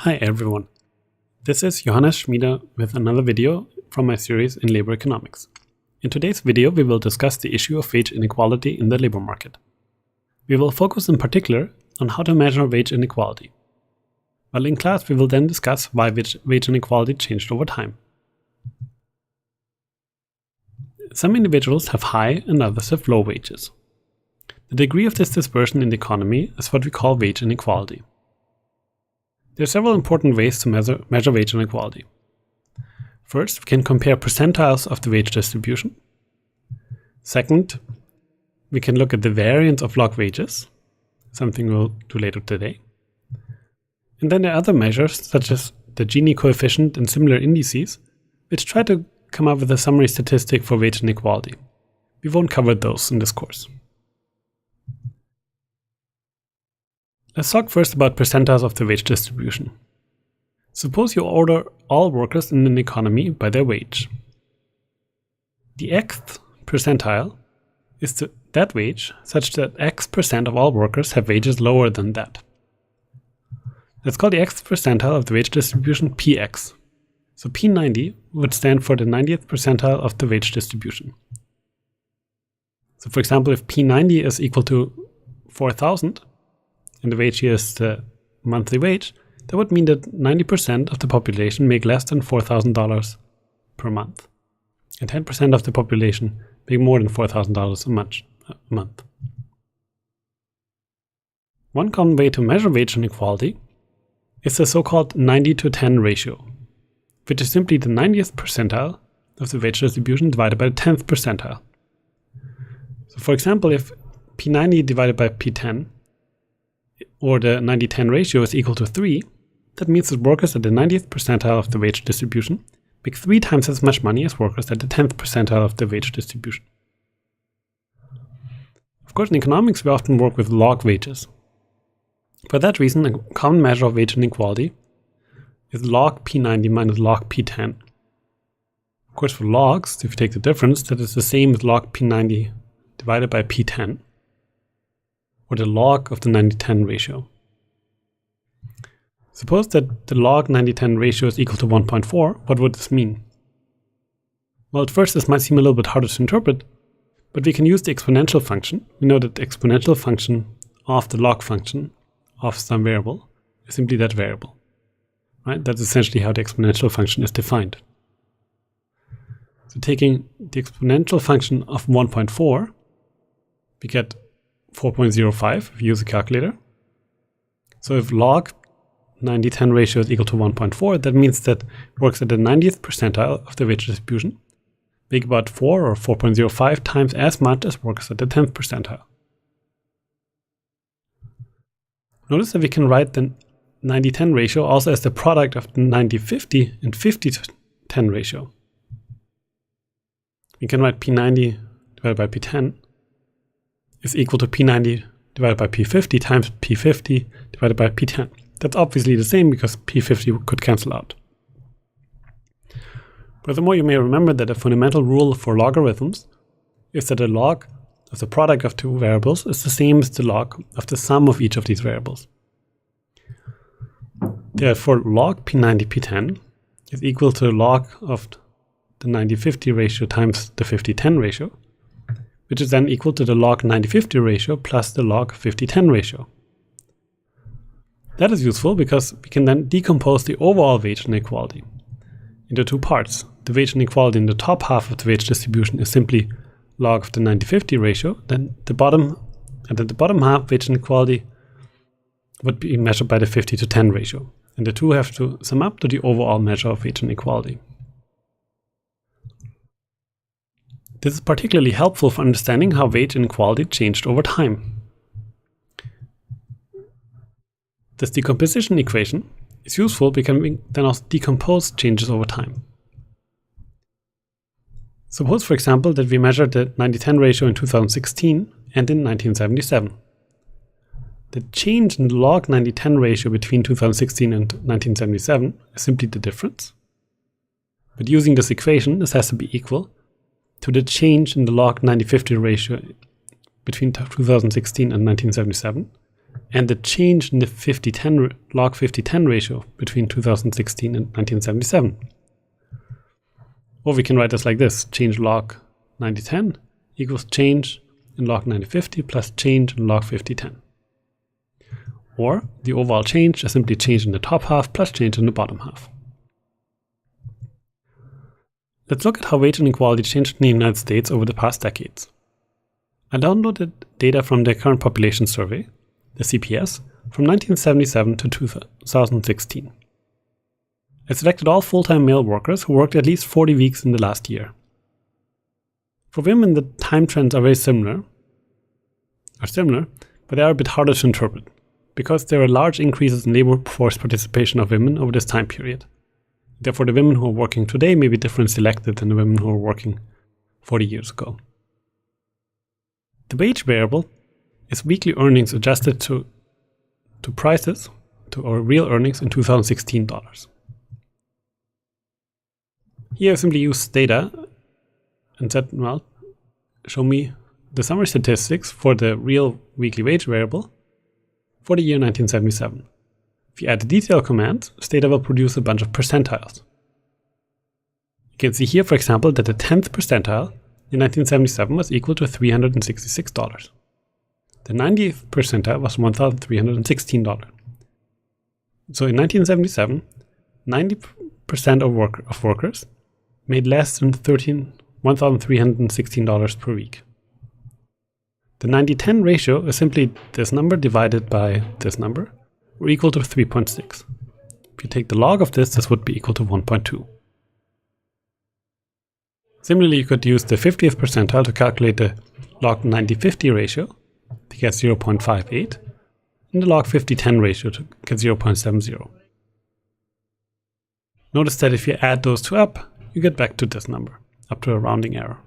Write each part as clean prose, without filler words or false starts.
Hi everyone, this is Johannes Schmieder with another video from my series in labor economics. In today's video we will discuss the issue of wage inequality in the labor market. We will focus in particular on how to measure wage inequality. While in class we will then discuss why wage inequality changed over time. Some individuals have high and others have low wages. The degree of this dispersion in the economy is what we call wage inequality. There are several important ways to measure wage inequality. First, we can compare percentiles of the wage distribution. Second, we can look at the variance of log wages, something we'll do later today. And then there are other measures, such as the Gini coefficient and similar indices, which try to come up with a summary statistic for wage inequality. We won't cover those in this course. Let's talk first about percentiles of the wage distribution. Suppose you order all workers in an economy by their wage. The xth percentile is that wage such that x% of all workers have wages lower than that. Let's call the xth percentile of the wage distribution px. So p90 would stand for the 90th percentile of the wage distribution. So for example, if p90 is equal to 4,000, and the wage here is the monthly wage, that would mean that 90% of the population make less than $4,000 per month. And 10% of the population make more than $4,000 a month. One common way to measure wage inequality is the so-called 90-to-10 ratio, which is simply the 90th percentile of the wage distribution divided by the 10th percentile. So for example, if P90 divided by P10 or the 90-10 ratio is equal to 3, that means that workers at the 90th percentile of the wage distribution make 3 times as much money as workers at the 10th percentile of the wage distribution. Of course, in economics, we often work with log wages. For that reason, a common measure of wage inequality is log P90 minus log P10. Of course, for logs, if you take the difference, that is the same as log P90 divided by P10, or the log of the 90-10 ratio. Suppose that the log 90-10 ratio is equal to 1.4, what would this mean? Well, at first this might seem a little bit harder to interpret, but we can use the exponential function. We know that the exponential function of the log function of some variable is simply that variable. Right? That's essentially how the exponential function is defined. So taking the exponential function of 1.4, we get 4.05 if you use a calculator. So if log 90-10 ratio is equal to 1.4, that means that workers at the 90th percentile of the wage distribution make about 4 or 4.05 times as much as workers at the 10th percentile. Notice that we can write the 90-10 ratio also as the product of the 90-50 and 50-10 ratio. We can write P90 divided by P10 is equal to P90 divided by P50 times P50 divided by P10. That's obviously the same because P50 could cancel out. Furthermore, you may remember that a fundamental rule for logarithms is that the log of the product of two variables is the same as the log of the sum of each of these variables. Therefore, log P90 P10 is equal to log of the 90-50 ratio times the 50-10 ratio, which is then equal to the log 90-50 ratio plus the log 50-10 ratio. That is useful because we can then decompose the overall wage inequality into two parts. The wage inequality in the top half of the wage distribution is simply log of the 90-50 ratio. Then at the bottom half, wage inequality would be measured by the 50-10 ratio. And the two have to sum up to the overall measure of wage inequality. This is particularly helpful for understanding how wage inequality changed over time. This decomposition equation is useful because we then also decompose changes over time. Suppose, for example, that we measured the 90-10 ratio in 2016 and in 1977. The change in the log 90-10 ratio between 2016 and 1977 is simply the difference. But using this equation, this has to be equal to the change in the log 90-50 ratio between 2016 and 1977, and the change in the log 50-10 ratio between 2016 and 1977. Or we can write this like this: change log 90-10 equals change in log 90-50 plus change in log 50-10. Or the overall change is simply change in the top half plus change in the bottom half. Let's look at how wage inequality changed in the United States over the past decades. I downloaded data from the Current Population Survey, the CPS, from 1977 to 2016. I selected all full-time male workers who worked at least 40 weeks in the last year. For women, the time trends are similar, but they are a bit harder to interpret, because there are large increases in labor force participation of women over this time period. Therefore, the women who are working today may be differently selected than the women who are working 40 years ago. The wage variable is weekly earnings adjusted to prices, to our real earnings in 2016 dollars. Here I simply use data and said, well, show me the summary statistics for the real weekly wage variable for the year 1977. If you add the detail command, this data will produce a bunch of percentiles. You can see here, for example, that the 10th percentile in 1977 was equal to $366. The 90th percentile was $1,316. So in 1977, 90% of workers made less than $1,316 per week. The 90-10 ratio is simply this number divided by this number, or equal to 3.6. If you take the log of this, this would be equal to 1.2. Similarly, you could use the 50th percentile to calculate the log 90-50 ratio to get 0.58, and the log 50-10 ratio to get 0.70. Notice that if you add those two up, you get back to this number, up to a rounding error.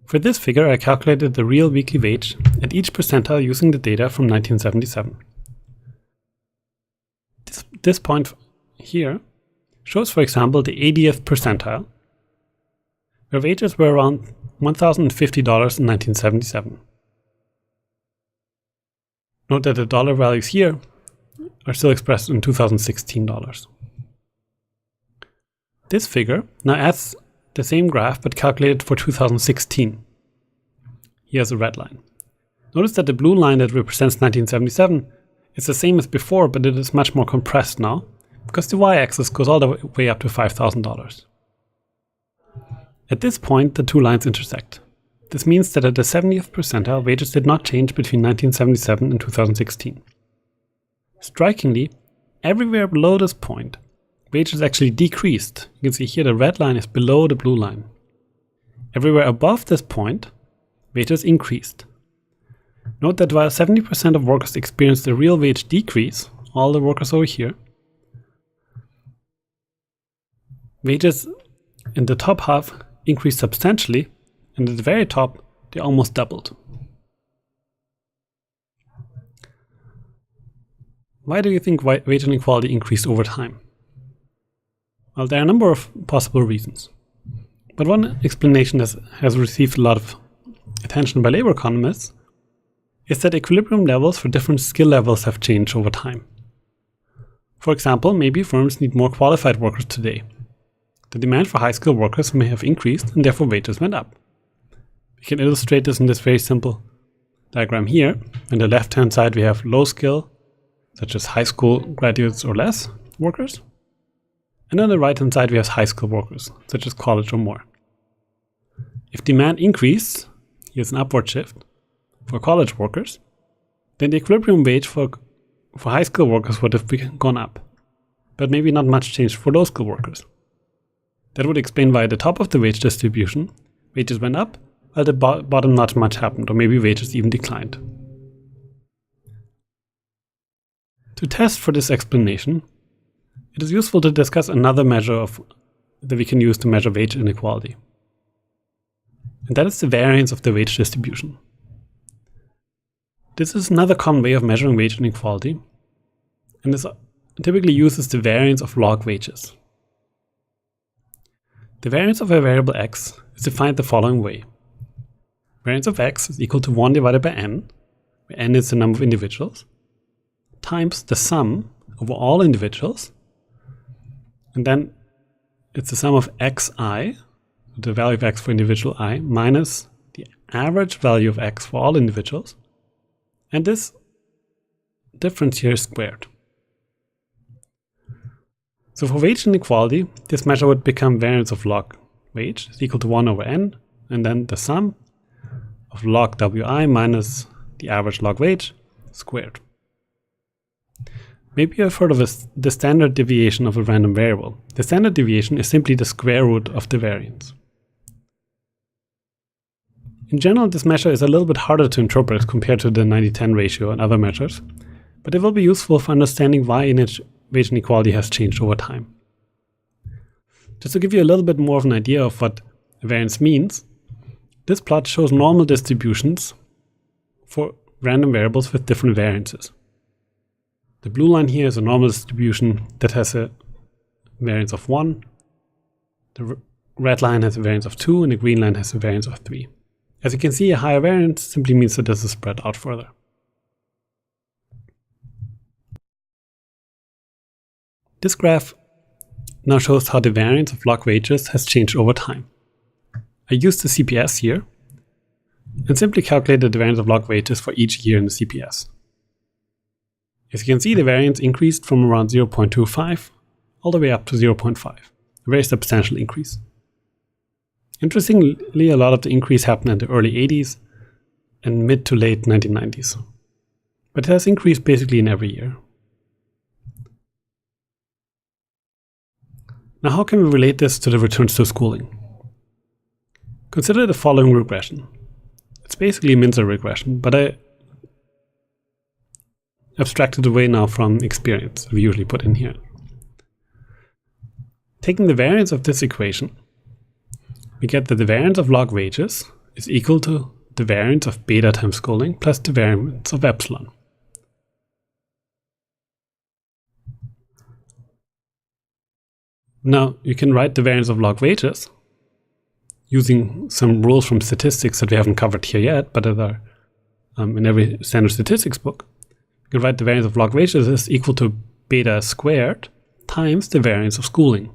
For this figure, I calculated the real weekly wage at each percentile using the data from 1977. This point here shows, for example, the 80th percentile, where wages were around $1,050 in 1977. Note that the dollar values here are still expressed in 2016 dollars. This figure now adds the same graph but calculated for 2016. Here's a red line. Notice that the blue line that represents 1977 is the same as before, but it is much more compressed now, because the y-axis goes all the way up to $5,000. At this point, the two lines intersect. This means that at the 70th percentile, wages did not change between 1977 and 2016. Strikingly, everywhere below this point, wages actually decreased. You can see here the red line is below the blue line. Everywhere above this point, wages increased. Note that while 70% of workers experienced a real wage decrease, all the workers over here, wages in the top half increased substantially, and at the very top, they almost doubled. Why do you think wage inequality increased over time? Well, there are a number of possible reasons. But one explanation that has received a lot of attention by labor economists is that equilibrium levels for different skill levels have changed over time. For example, maybe firms need more qualified workers today. The demand for high-skilled workers may have increased and therefore wages went up. We can illustrate this in this very simple diagram here. On the left-hand side we have low skill, such as high school graduates or less workers. And on the right-hand side we have high-skilled workers, such as college or more. If demand increased, here's an upward shift, for college workers, then the equilibrium wage for high-skilled workers would have gone up. But maybe not much changed for low-skilled workers. That would explain why at the top of the wage distribution, wages went up, while at the bottom not much happened, or maybe wages even declined. To test for this explanation, it is useful to discuss another measure that we can use to measure wage inequality. And that is the variance of the wage distribution. This is another common way of measuring wage inequality, and this typically uses the variance of log wages. The variance of a variable x is defined the following way. Variance of x is equal to 1 divided by n, where n is the number of individuals, times the sum over all individuals, and then it's the sum of xi, the value of x for individual I, minus the average value of x for all individuals, and this difference here is squared. So for wage inequality, this measure would become variance of log wage is equal to 1 over n, and then the sum of log wi minus the average log wage squared. Maybe you have heard of the standard deviation of a random variable. The standard deviation is simply the square root of the variance. In general, this measure is a little bit harder to interpret compared to the 90-10 ratio and other measures, but it will be useful for understanding why wage inequality has changed over time. Just to give you a little bit more of an idea of what variance means, this plot shows normal distributions for random variables with different variances. The blue line here is a normal distribution that has a variance of 1, the red line has a variance of 2, and the green line has a variance of 3. As you can see, a higher variance simply means that this is spread out further. This graph now shows how the variance of log wages has changed over time. I used the CPS here and simply calculated the variance of log wages for each year in the CPS. As you can see, the variance increased from around 0.25 all the way up to 0.5, a very substantial increase. Interestingly, a lot of the increase happened in the early 80s and mid to late 1990s, but it has increased basically in every year. Now, how can we relate this to the returns to schooling? Consider the following regression. It's basically a Minzer regression, but I abstracted away now from experience we usually put in here. Taking the variance of this equation, we get that the variance of log wages is equal to the variance of beta times schooling plus the variance of epsilon. Now, you can write the variance of log wages using some rules from statistics that we haven't covered here yet, but that are in every standard statistics book. You can write the variance of log wages is equal to beta squared times the variance of schooling,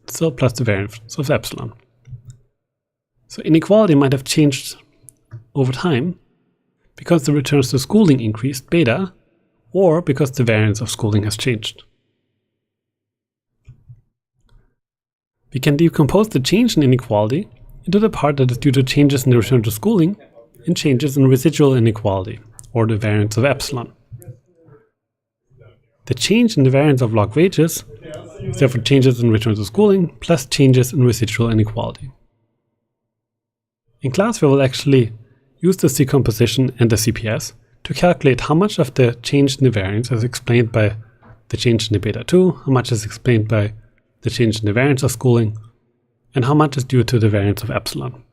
still plus the variance of epsilon. So inequality might have changed over time because the returns to schooling increased beta, or because the variance of schooling has changed. We can decompose the change in inequality into the part that is due to changes in the return to schooling and changes in residual inequality, or the variance of epsilon. The change in the variance of log wages is therefore changes in return to schooling plus changes in residual inequality. In class, we will actually use this decomposition and the CPS to calculate how much of the change in the variance is explained by the change in the beta 2, how much is explained by the change in the variance of schooling, and how much is due to the variance of epsilon.